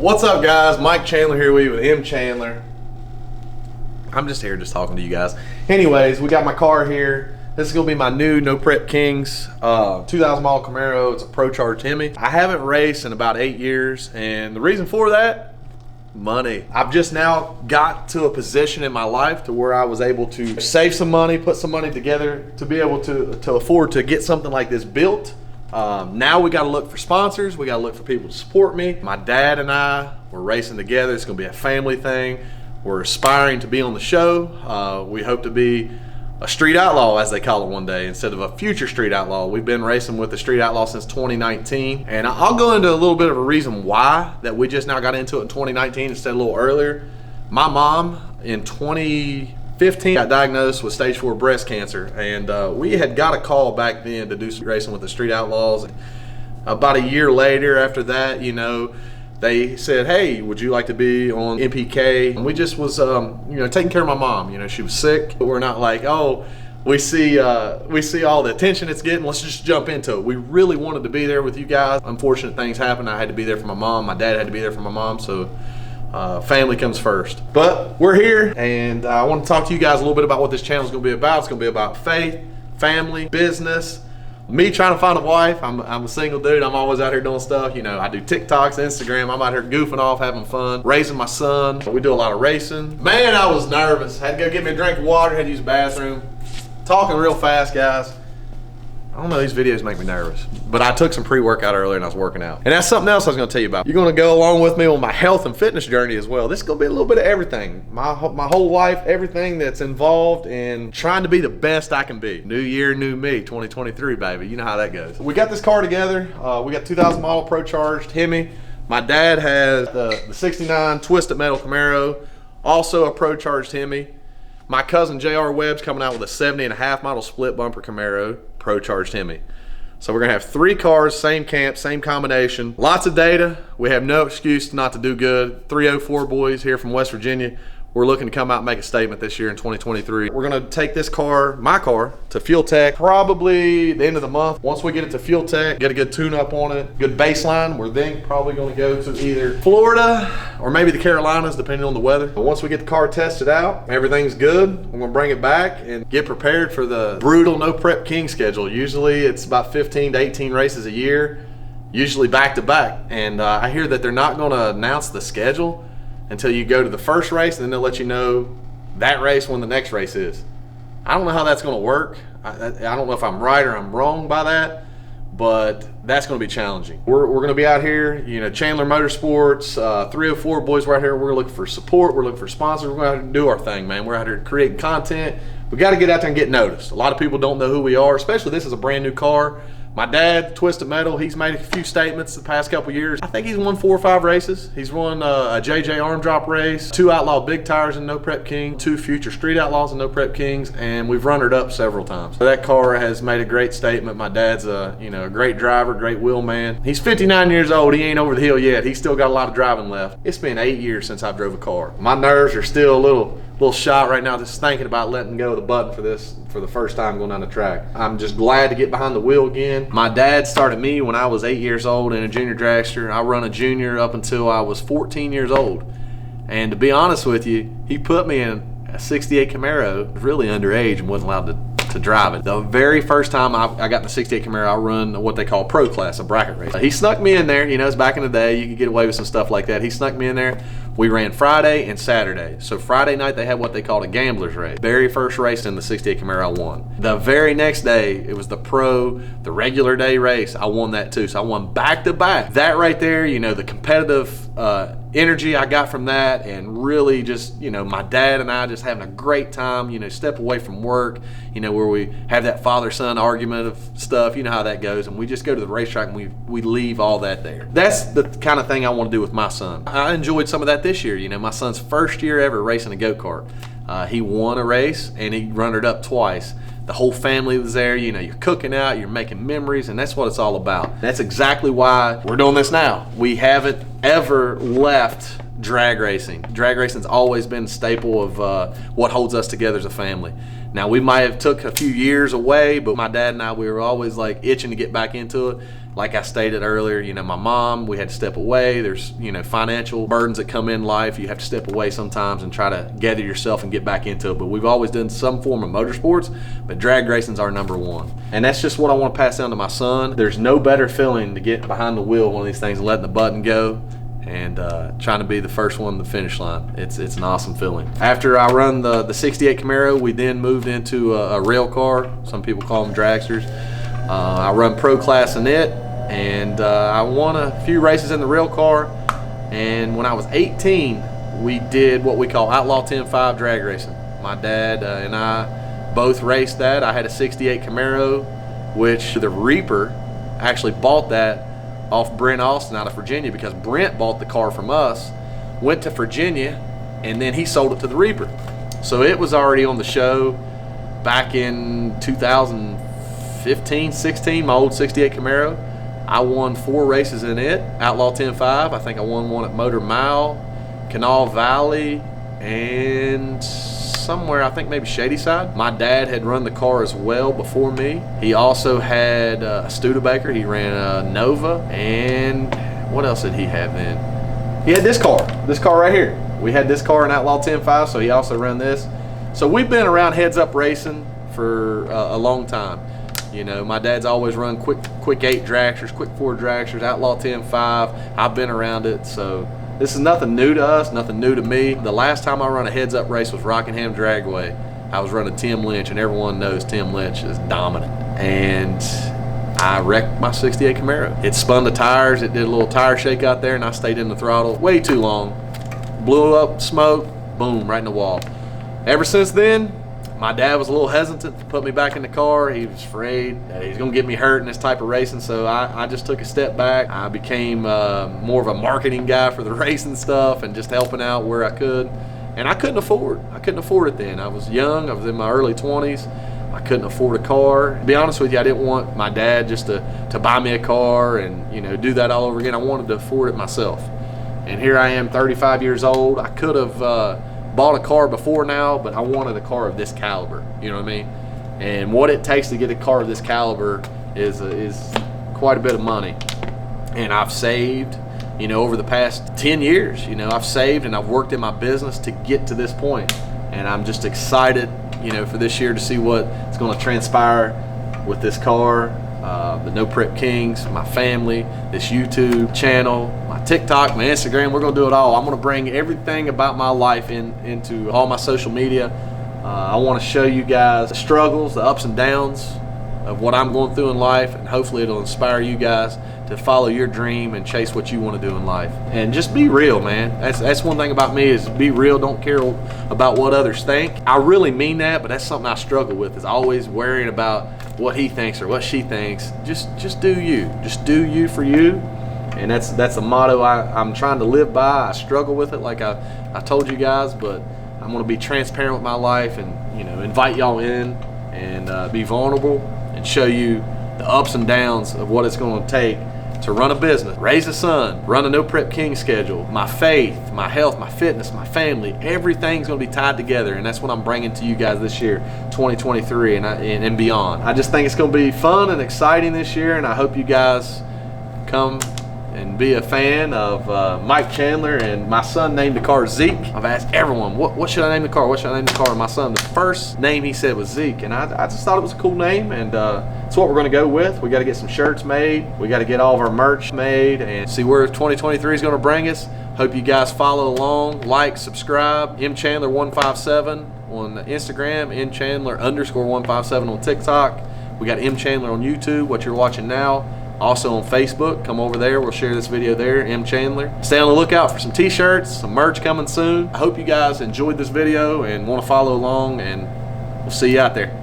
What's up, guys? Mike Chandler here with you with M Chandler. I'm just here just talking to you guys. Anyways, we got my car here. This is gonna be my new No Prep Kings 2000 model Camaro. It's a Pro Charged Hemi. I haven't raced in about 8 years, and the reason for that, money. I've just now got to a position in my life to where I was able to save some money, put some money together to be able to afford to get something like this built. Now we got to look for sponsors. We got to look for people to support me. My dad and I, we're racing together. It's going to be a family thing. We're aspiring to be on the show. We hope to be a Street Outlaw, as they call it, one day, instead of a future Street Outlaw. We've been racing with the Street Outlaw since 2019, and I'll go into a little bit of a reason why that we just now got into it in 2019 instead of a little earlier. My mom in 2015 got diagnosed with stage 4 breast cancer, and we had got a call back then to do some racing with the Street Outlaws. About a year later after that, you know, they said, hey, would you like to be on MPK? And we just was, taking care of my mom. You know, she was sick. But we're not like, oh, we see all the attention it's getting, let's just jump into it. We really wanted to be there with you guys. Unfortunate things happened. I had to be there for my mom. My dad had to be there for my mom. So family comes first. But we're here, and I want to talk to you guys a little bit about what this channel is going to be about. It's going to be about faith, family, business, me trying to find a wife. I'm a single dude. I'm always out here doing stuff. You know, I do TikToks, Instagram. I'm out here goofing off, having fun, raising my son. We do a lot of racing. Man, I was nervous. Had to go get me a drink of water, had to use the bathroom. Talking real fast, guys. I don't know, these videos make me nervous. But I took some pre-workout earlier and I was working out. And that's something else I was gonna tell you about. You're gonna go along with me on my health and fitness journey as well. This is gonna be a little bit of everything. My whole life, everything that's involved in trying to be the best I can be. New year, new me, 2023, baby. You know how that goes. We got this car together. We got 2000 model Pro Charged Hemi. My dad has the 69 Twisted Metal Camaro, also a Pro Charged Hemi. My cousin JR Webb's coming out with a 70.5 model split bumper Camaro, Pro Charged Hemi. So we're gonna have 3 cars, same camp, same combination. Lots of data. We have no excuse not to do good. 304 boys here from West Virginia. We're looking to come out and make a statement this year in 2023. We're gonna take this car, my car, to Fuel Tech probably the end of the month. Once we get it to Fuel Tech, get a good tune up on it, good baseline, we're then probably gonna go to either Florida or maybe the Carolinas, depending on the weather. But once we get the car tested out, everything's good, we're gonna bring it back and get prepared for the brutal No Prep King schedule. Usually it's about 15 to 18 races a year, usually back to back. And I hear that they're not gonna announce the schedule until you go to the first race, and then they'll let you know that race when the next race is. I don't know how that's gonna work. I don't know if I'm right or I'm wrong by that, but that's gonna be challenging. We're gonna be out here, you know, Chandler Motorsports, 304 boys right here. We're looking for support, we're looking for sponsors, we're gonna do our thing, man. We're out here creating content. We gotta get out there and get noticed. A lot of people don't know who we are, especially this is a brand new car. My dad, Twisted Metal, he's made a few statements the past couple years. I think he's won 4 or 5 races. He's won a JJ arm drop race, 2 Outlaw Big Tires in No Prep King, 2 future Street Outlaws in No Prep Kings, and we've run it up several times. So that car has made a great statement. My dad's a great driver, great wheel man. He's 59 years old. He ain't over the hill yet. He's still got a lot of driving left. It's been 8 years since I've drove a car. My nerves are still a little shot right now just thinking about letting go of the button for the first time going down the track. I'm just glad to get behind the wheel again. My dad started me when I was 8 years old in a junior dragster. I run a junior up until I was 14 years old. And to be honest with you, he put me in a 68 Camaro, really underage and wasn't allowed to drive it. The very first time I got in the 68 Camaro, I run what they call pro class, a bracket race. He snuck me in there. You know, it's back in the day, you could get away with some stuff like that. He snuck me in there. We ran Friday and Saturday. So Friday night they had what they called a gambler's race. Very first race in the 68 Camaro I won. The very next day, it was the regular day race. I won that too. So I won back to back. That right there, you know, the competitive energy I got from that, and really just, you know, my dad and I just having a great time, you know, step away from work, you know, where we have that father-son argument of stuff, you know how that goes, and we just go to the racetrack and we leave all that there. That's the kind of thing I want to do with my son. I enjoyed some of that this year. You know, my son's first year ever racing a go-kart. He won a race and he run it up twice. The whole family was there. You know, you're cooking out, you're making memories, and that's what it's all about. That's exactly why we're doing this now. We haven't ever left drag racing. Drag racing's always been a staple of what holds us together as a family. Now, we might have took a few years away, but my dad and I, we were always like itching to get back into it. like I stated earlier, you know, my mom, we had to step away. There's, you know, financial burdens that come in life. You have to step away sometimes and try to gather yourself and get back into it. But we've always done some form of motorsports, but drag racing's our number one. And that's just what I want to pass down to my son. There's no better feeling to get behind the wheel of one of these things and letting the button go and trying to be the first one to the finish line. It's an awesome feeling. After I run the 68 Camaro, we then moved into a rail car. Some people call them dragsters. I run pro class in it, and I won a few races in the rail car. And when I was 18, we did what we call Outlaw 10.5 drag racing. My dad and I both raced that. I had a 68 Camaro, which the Reaper actually bought that off Brent Austin out of Virginia, because Brent bought the car from us, went to Virginia, and then he sold it to the Reaper. So it was already on the show back in 2015, 16, my old 68 Camaro. I won 4 races in it, Outlaw 10.5. I think I won one at Motor Mile, Canal Valley, and somewhere, I think maybe Shadyside. My dad had run the car as well before me. He also had a Studebaker. He ran a Nova, and what else did he have then? He had this car right here. We had this car in Outlaw 10.5, so he also ran this. So we've been around heads up racing for a long time. You know, my dad's always run quick 8 dragsters, quick 4 dragsters, Outlaw 10.5. I've been around it, so this is nothing new to us, nothing new to me. The last time I run a heads up race was Rockingham Dragway. I was running Tim Lynch, and everyone knows Tim Lynch is dominant. And I wrecked my 68 Camaro. It spun the tires, it did a little tire shake out there, and I stayed in the throttle way too long. Blew up, smoke, boom, right in the wall. Ever since then, my dad was a little hesitant to put me back in the car. He was afraid that he was going to get me hurt in this type of racing, so I just took a step back. I became more of a marketing guy for the racing stuff and just helping out where I could. And I couldn't afford it then. I was young. I was in my early 20s. I couldn't afford a car. To be honest with you, I didn't want my dad just to buy me a car and, you know, do that all over again. I wanted to afford it myself. And here I am, 35 years old. I could have bought a car before now, but I wanted a car of this caliber, you know what I mean? And what it takes to get a car of this caliber is quite a bit of money. And I've saved, you know, over the past 10 years, you know, I've saved and I've worked in my business to get to this point. And I'm just excited, you know, for this year to see what's going to transpire with this car, the No Prep Kings, my family, this YouTube channel, my TikTok, my Instagram. We're going to do it all. I'm going to bring everything about my life into all my social media. I want to show you guys the struggles, the ups and downs of what I'm going through in life, and hopefully it'll inspire you guys to follow your dream and chase what you want to do in life. And just be real, man. That's one thing about me, is be real. Don't care about what others think. I really mean that, but that's something I struggle with, is always worrying about what he thinks or what she thinks. Just do you. Just do you for you. And that's a motto I'm trying to live by. I struggle with it, like I told you guys, but I'm going to be transparent with my life and, you know, invite y'all in and be vulnerable and show you the ups and downs of what it's going to take to run a business, raise a son, run a No Prep King schedule, my faith, my health, my fitness, my family. Everything's going to be tied together, and that's what I'm bringing to you guys this year, 2023 and beyond. I just think it's going to be fun and exciting this year, and I hope you guys come and be a fan of Mike Chandler. And my son named the car Zeke. I've asked everyone, what should I name the car? What should I name the car? And my son, the first name he said was Zeke, and I just thought it was a cool name, and it's what we're going to go with. We got to get some shirts made. We got to get all of our merch made and see where 2023 is going to bring us. Hope you guys follow along, like, subscribe. mchandler157 on Instagram, mchandler_157 on TikTok. We got mchandler on YouTube, what you're watching now. Also on Facebook, come over there. We'll share this video there, M. Chandler. Stay on the lookout for some t-shirts, some merch coming soon. I hope you guys enjoyed this video and want to follow along, and we'll see you out there.